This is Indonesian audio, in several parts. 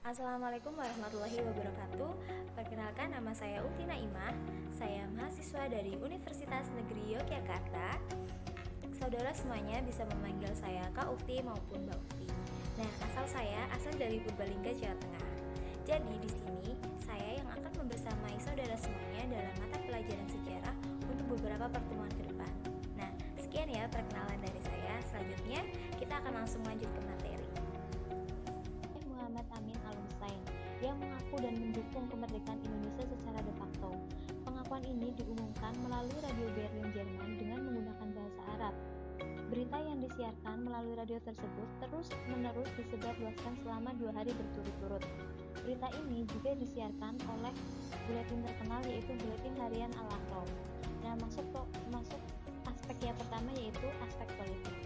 Assalamualaikum warahmatullahi wabarakatuh. Perkenalkan, nama saya Ukti Naimah. Saya mahasiswa dari Universitas Negeri Yogyakarta. Saudara semuanya bisa memanggil saya Kak Ukti maupun Mbak Ukti. Nah, saya asal dari Purbalingga, Jawa Tengah. Jadi di sini saya yang akan membersamai saudara semuanya dalam mata pelajaran sejarah untuk beberapa pertemuan ke depan. Nah, sekian ya perkenalan dari saya. Selanjutnya kita akan langsung lanjut ke materi. Muhammad Amin Al-Hussein yang mengaku dan mendukung kemerdekaan Indonesia secara de facto. Pengakuan ini diumumkan melalui Radio Berlin, Jerman dengan menggunakan bahasa Arab. Berita yang disiarkan melalui radio tersebut terus-menerus disebarluaskan selama 2 hari berturut-turut. Berita ini juga disiarkan oleh buletin terkenal yaitu Buletin Harian Al-Ahram. Nah, masuk aspek yang pertama yaitu aspek politik.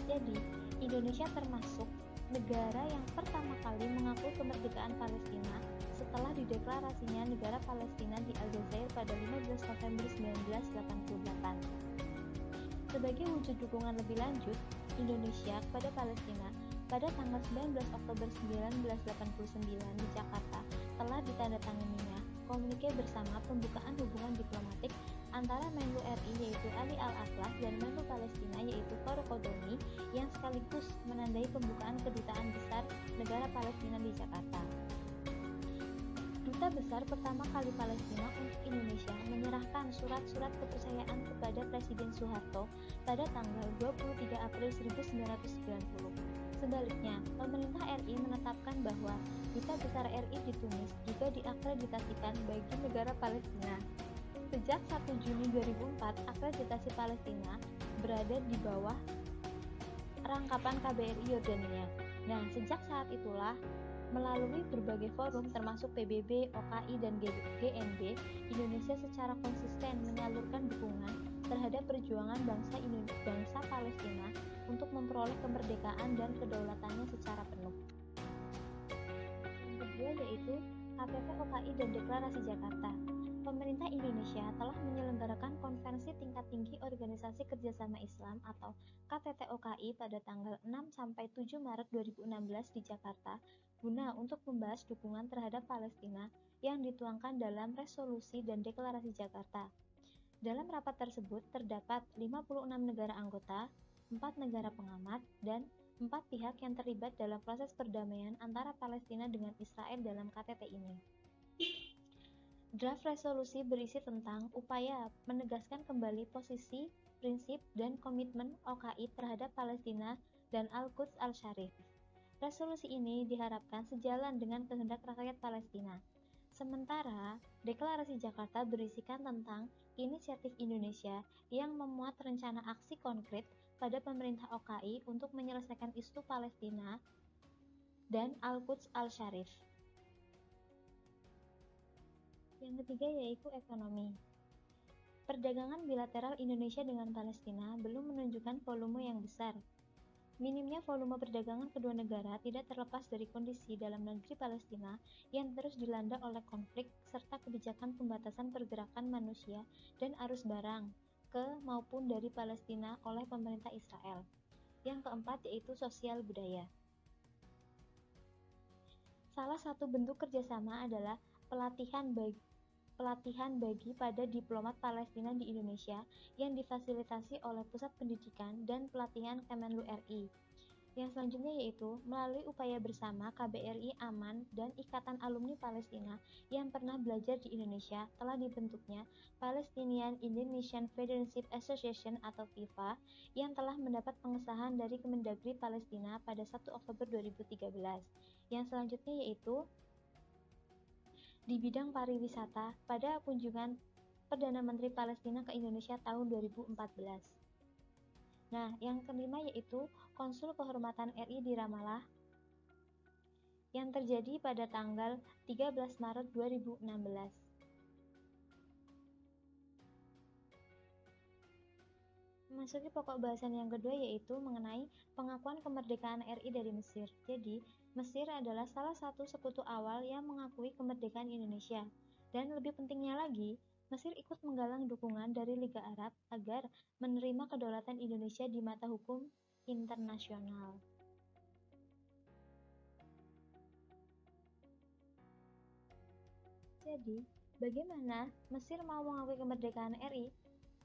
Jadi, Indonesia termasuk negara yang pertama kali mengakui kemerdekaan Palestina setelah dideklarasinya negara Palestina di Aljazair pada 15 November 1988. Sebagai wujud dukungan lebih lanjut Indonesia kepada Palestina, pada tanggal 19 Oktober 1989 di Jakarta telah ditandatanganinya komunike bersama pembukaan hubungan diplomatik antara Menlu RI yaitu Ali Al-Atlas dan Menlu Palestina yaitu Farouk Kohdoni yang sekaligus menandai pembukaan kedutaan besar negara Palestina di Jakarta. Duta besar pertama kali Palestina untuk Indonesia menyerahkan surat-surat kepercayaan kepada Presiden Soeharto pada tanggal 23 April 1990. Sebaliknya, pemerintah RI menetapkan bahwa Duta Besar RI di Tunis juga diakreditasikan bagi negara Palestina. Sejak 1 Juni 2004, akreditasi Palestina berada di bawah rangkapan KBRI Yordania. Nah, sejak saat itulah, melalui berbagai forum termasuk PBB, OKI, dan GNB, Indonesia secara konsisten menyalurkan dukungan terhadap perjuangan bangsa Palestina untuk memperoleh kemerdekaan dan kedaulatannya secara penuh. Yang kedua yaitu KTT OKI dan Deklarasi Jakarta. Pemerintah Indonesia telah menyelenggarakan Konferensi Tingkat Tinggi Organisasi Kerjasama Islam atau KTT OKI pada tanggal 6-7 Maret 2016 di Jakarta guna untuk membahas dukungan terhadap Palestina yang dituangkan dalam Resolusi dan Deklarasi Jakarta. Dalam rapat tersebut terdapat 56 negara anggota, 4 negara pengamat, dan 4 pihak yang terlibat dalam proses perdamaian antara Palestina dengan Israel dalam KTT ini. Draft resolusi berisi tentang upaya menegaskan kembali posisi, prinsip, dan komitmen OKI terhadap Palestina dan Al-Quds Al-Sharif. Resolusi ini diharapkan sejalan dengan kehendak rakyat Palestina. Sementara, Deklarasi Jakarta berisikan tentang inisiatif Indonesia yang memuat rencana aksi konkret pada pemerintah OKI untuk menyelesaikan isu Palestina dan Al-Quds Al-Sharif. Yang ketiga yaitu ekonomi. Perdagangan bilateral Indonesia dengan Palestina belum menunjukkan volume yang besar. Minimnya volume perdagangan kedua negara tidak terlepas dari kondisi dalam negeri Palestina yang terus dilanda oleh konflik serta kebijakan pembatasan pergerakan manusia dan arus barang ke maupun dari Palestina oleh pemerintah Israel. Yang keempat yaitu sosial budaya. Salah satu bentuk kerjasama adalah pelatihan bagi pada diplomat Palestina di Indonesia yang difasilitasi oleh Pusat Pendidikan dan Pelatihan Kemenlu RI. Yang selanjutnya yaitu melalui upaya bersama KBRI Aman dan Ikatan Alumni Palestina yang pernah belajar di Indonesia telah dibentuknya Palestinian Indonesian Friendship Association atau PIFA yang telah mendapat pengesahan dari Kemendagri Palestina pada 1 Oktober 2013. Yang selanjutnya yaitu di bidang pariwisata pada kunjungan Perdana Menteri Palestina ke Indonesia tahun 2014. Nah, yang kelima yaitu Konsul Kehormatan RI di Ramallah yang terjadi pada tanggal 13 Maret 2016. Memasuki pokok bahasan yang kedua yaitu mengenai pengakuan kemerdekaan RI dari Mesir. Jadi, Mesir adalah salah satu sekutu awal yang mengakui kemerdekaan Indonesia. Dan lebih pentingnya lagi, Mesir ikut menggalang dukungan dari Liga Arab agar menerima kedaulatan Indonesia di mata hukum internasional. Jadi, bagaimana Mesir mau mengakui kemerdekaan RI?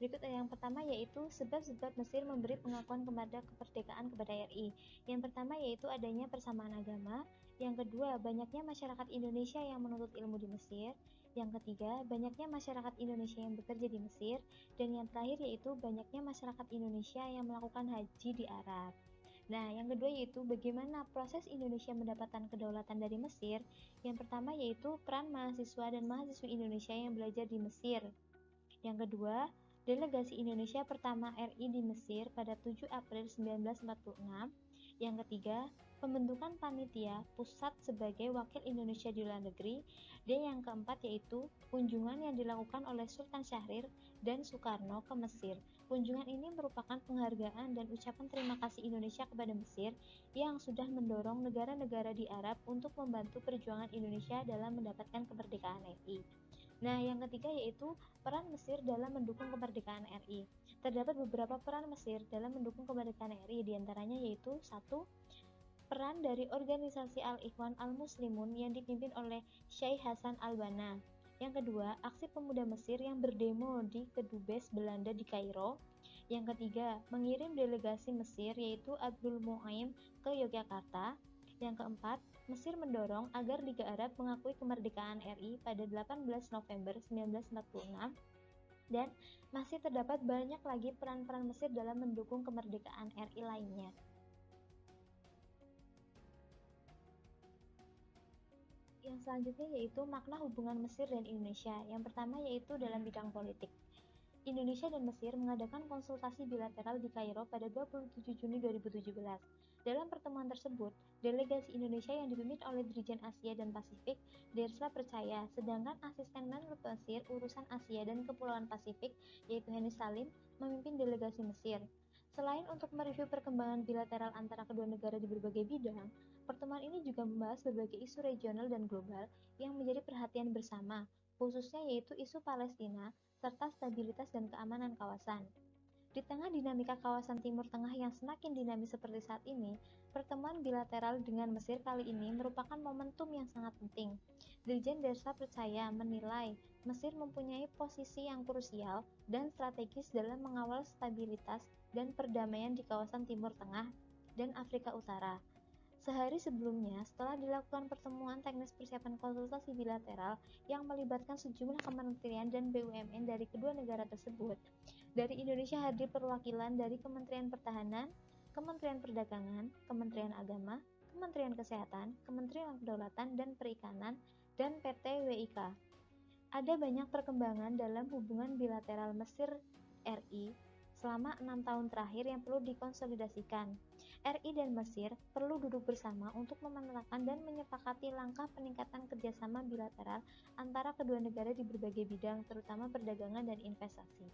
Berikut yang pertama yaitu sebab-sebab Mesir memberi pengakuan kemerdekaan kepada RI. Yang pertama yaitu adanya persamaan agama. Yang kedua, banyaknya masyarakat Indonesia yang menuntut ilmu di Mesir. Yang ketiga, banyaknya masyarakat Indonesia yang bekerja di Mesir. Dan yang terakhir yaitu banyaknya masyarakat Indonesia yang melakukan haji di Arab. Nah, yang kedua yaitu bagaimana proses Indonesia mendapatkan kedaulatan dari Mesir. Yang pertama yaitu peran mahasiswa dan mahasiswi Indonesia yang belajar di Mesir. Yang kedua, delegasi Indonesia pertama RI di Mesir pada 7 April 1946. Yang ketiga, pembentukan panitia pusat sebagai wakil Indonesia di luar negeri. Dan yang keempat yaitu kunjungan yang dilakukan oleh Sultan Syahrir dan Soekarno ke Mesir. Kunjungan ini merupakan penghargaan dan ucapan terima kasih Indonesia kepada Mesir yang sudah mendorong negara-negara di Arab untuk membantu perjuangan Indonesia dalam mendapatkan kemerdekaan RI. Nah, yang ketiga yaitu peran Mesir dalam mendukung kemerdekaan RI. Terdapat beberapa peran Mesir dalam mendukung kemerdekaan RI, diantaranya yaitu 1. Peran dari organisasi Al-Ikhwan Al-Muslimun yang dipimpin oleh Syekh Hasan Al-Banna. Yang kedua, aksi pemuda Mesir yang berdemo di Kedubes Belanda di Kairo. Yang ketiga, mengirim delegasi Mesir yaitu Abdul Muaim ke Yogyakarta. Yang keempat, Mesir mendorong agar Liga Arab mengakui kemerdekaan RI pada 18 November 1946. Dan masih terdapat banyak lagi peran-peran Mesir dalam mendukung kemerdekaan RI lainnya. Yang selanjutnya yaitu makna hubungan Mesir dan Indonesia. Yang pertama yaitu dalam bidang politik. Indonesia dan Mesir mengadakan konsultasi bilateral di Kairo pada 27 Juni 2017. Dalam pertemuan tersebut, delegasi Indonesia yang dipimpin oleh Dirjen Asia dan Pasifik, Dersla Percaya, sedangkan asisten Menlu Mesir urusan Asia dan Kepulauan Pasifik, yaitu Henry Salim, memimpin delegasi Mesir. Selain untuk mereview perkembangan bilateral antara kedua negara di berbagai bidang, pertemuan ini juga membahas berbagai isu regional dan global yang menjadi perhatian bersama, khususnya yaitu isu Palestina, serta stabilitas dan keamanan kawasan. Di tengah dinamika kawasan Timur Tengah yang semakin dinamis seperti saat ini, pertemuan bilateral dengan Mesir kali ini merupakan momentum yang sangat penting. Dirjen Dersa Percaya menilai Mesir mempunyai posisi yang krusial dan strategis dalam mengawal stabilitas dan perdamaian di kawasan Timur Tengah dan Afrika Utara. Sehari sebelumnya, setelah dilakukan pertemuan teknis persiapan konsultasi bilateral yang melibatkan sejumlah kementerian dan BUMN dari kedua negara tersebut, dari Indonesia hadir perwakilan dari Kementerian Pertahanan, Kementerian Perdagangan, Kementerian Agama, Kementerian Kesehatan, Kementerian Kedaulatan dan Perikanan, dan PT WIK. Ada banyak perkembangan dalam hubungan bilateral Mesir RI selama 6 tahun terakhir yang perlu dikonsolidasikan. RI dan Mesir perlu duduk bersama untuk memetakan dan menyepakati langkah peningkatan kerjasama bilateral antara kedua negara di berbagai bidang, terutama perdagangan dan investasi.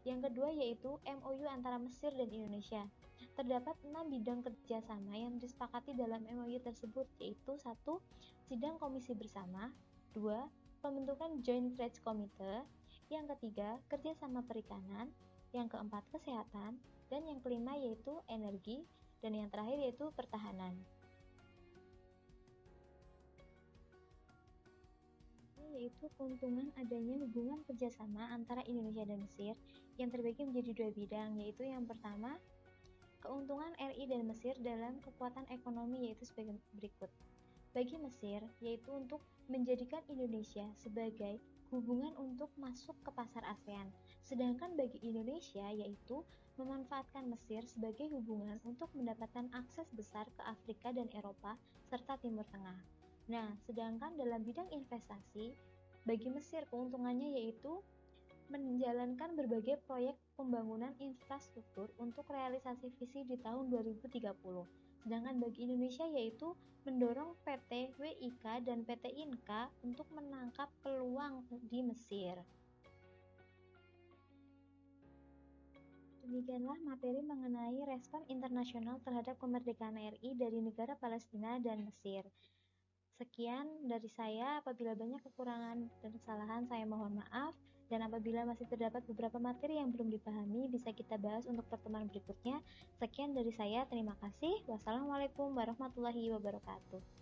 Yang kedua yaitu MOU antara Mesir dan Indonesia. Terdapat 6 bidang kerjasama yang disepakati dalam MOU tersebut, yaitu 1. Sidang komisi bersama, 2. Pembentukan Joint Trade Committee, yang ketiga kerjasama perikanan, yang keempat kesehatan, dan yang kelima yaitu energi, dan yang terakhir yaitu pertahanan. Yaitu keuntungan adanya hubungan kerjasama antara Indonesia dan Mesir yang terbagi menjadi dua bidang, yaitu yang pertama keuntungan RI dan Mesir dalam kekuatan ekonomi yaitu sebagai berikut. Bagi Mesir, yaitu untuk menjadikan Indonesia sebagai hubungan untuk masuk ke pasar ASEAN. Sedangkan bagi Indonesia yaitu memanfaatkan Mesir sebagai hubungan untuk mendapatkan akses besar ke Afrika dan Eropa serta Timur Tengah. Nah, sedangkan dalam bidang investasi, bagi Mesir keuntungannya yaitu menjalankan berbagai proyek pembangunan infrastruktur untuk realisasi visi di tahun 2030. Sedangkan bagi Indonesia yaitu mendorong PT WIK dan PT INKA untuk menangkap peluang di Mesir. Demikianlah materi mengenai respon internasional terhadap kemerdekaan RI dari negara Palestina dan Mesir. Sekian dari saya, apabila banyak kekurangan dan kesalahan saya mohon maaf, dan apabila masih terdapat beberapa materi yang belum dipahami bisa kita bahas untuk pertemuan berikutnya. Sekian dari saya, terima kasih. Wassalamualaikum warahmatullahi wabarakatuh.